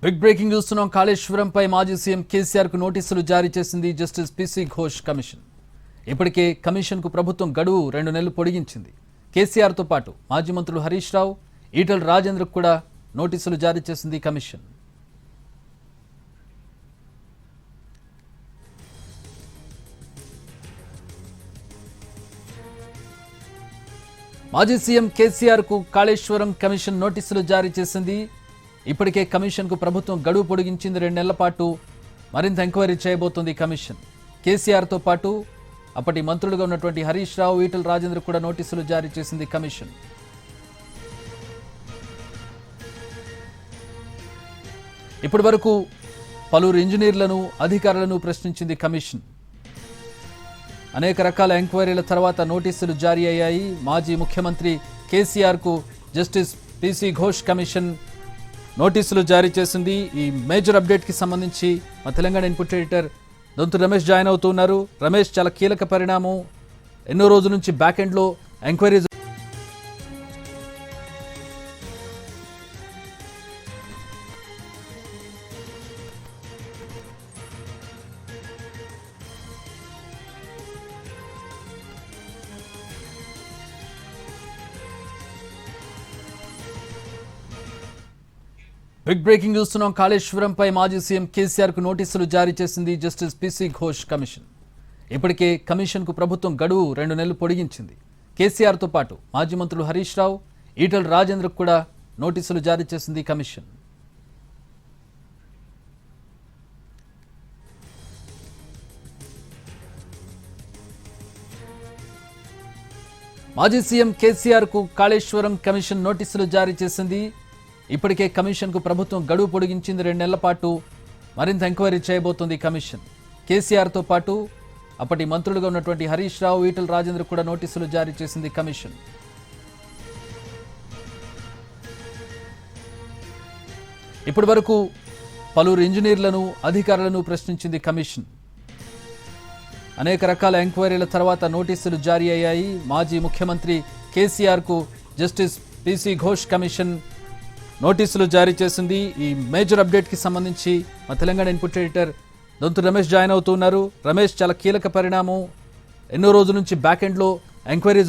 Big breaking చూస్తున్నాం. కాళేశ్వరంపై మాజీ CM KCR కు నోటీసులు జారీ చేసింది జస్టిస్ పిసి ఘోష్ కమిషన్. ఇప్పటికే కమిషన్ కు ప్రభుత్వం గడువు 2 నెలలు పొడిగించింది. కేసీఆర్ తో పాటు మాజీ మంత్రులు హరీష్ రావు, ఈటెల రాజేంద్రకు కూడా నోటీసులు జారీ చేసింది కమిషన్. మాజీ సీఎం కేసీఆర్ కు కాళేశ్వరం కమిషన్ నోటీసులు జారీ చేసింది. ఇప్పటికే కమిషన్ కు ప్రభుత్వం గడువు పొడిగించింది. 2 నెలల పాటు మరింత ఎంక్వైరీ చేయబోతోంది కమిషన్. కేసీఆర్ తో పాటు అప్పటి మంత్రులుగా ఉన్నటువంటి హరీష్ రావు, ఈటెల రాజేంద్ర కూడా నోటీసులు జారీ చేసింది కమిషన్. ఇప్పటి వరకు పలువురు ఇంజనీర్లను, అధికారులను ప్రశ్నించింది కమిషన్. అనేక రకాల ఎంక్వైరీల తర్వాత నోటీసులు జారీ అయ్యాయి. మాజీ ముఖ్యమంత్రి కేసీఆర్ కు జస్టిస్ పిసి ఘోష్ కమిషన్ నోటీసులు జారీ చేసింది. ఈ మేజర్ అప్డేట్ కి సంబంధించి మా Telangana input editor Donthu Ramesh join అవుతున్నారు. రమేష్, చాలా కీలక పరిణామం. ఎన్నో రోజుల నుంచి బ్యాక్ ఎండ్ లో ఎంక్వైరీ బిగ్ బ్రేకింగ్ చూస్తున్నాం. కాళేశ్వరంపై మాజీ సీఎం కేసీఆర్ కు నోటీసులు జారీ చేసింది జస్టిస్ పిసి ఘోష్ కమిషన్. ఇప్పటికే కమిషన్ కు ప్రభుత్వం గడువు 2 నెలలు పొడిగించింది. కేసీఆర్ తో పాటు మాజీ మంత్రులు హరీష్ రావు, ఈటెల రాజేంద్రకు కూడా నోటీసులు జారీ చేసింది కమిషన్. మాజీ సీఎం కేసీఆర్ కు కాళేశ్వరం కమిషన్ నోటీసులు జారీ చేసింది. ఇప్పటికే కమిషన్ కు ప్రభుత్వం గడువు పొడిగించింది. 2 నెలల పాటు మరింత ఎంక్వైరీ చేయబోతోంది కమిషన్. కేసీఆర్ తో పాటు అప్పటి మంత్రులుగా ఉన్నటువంటి హరీష్ రావు, ఈటెల రాజేంద్ర కూడా నోటీసులు జారీ చేసింది కమిషన్. ఇప్పటి వరకు పలువురు ఇంజనీర్లను, అధికారులను ప్రశ్నించింది కమిషన్. అనేక రకాల ఎంక్వైరీల తర్వాత నోటీసులు జారీ అయ్యాయి. మాజీ ముఖ్యమంత్రి కేసీఆర్ కు జస్టిస్ పిసి ఘోష్ కమిషన్ నోటీసులు జారీ చేసింది. ఈ మేజర్ అప్డేట్ కి సంబంధించి మా Telangana input editor Donthu Ramesh join అవుతున్నారు. రమేష్, చాలా కీలక పరిణామం. ఎన్నో రోజుల నుంచి బ్యాక్ ఎండ్ లో ఎంక్వైరీ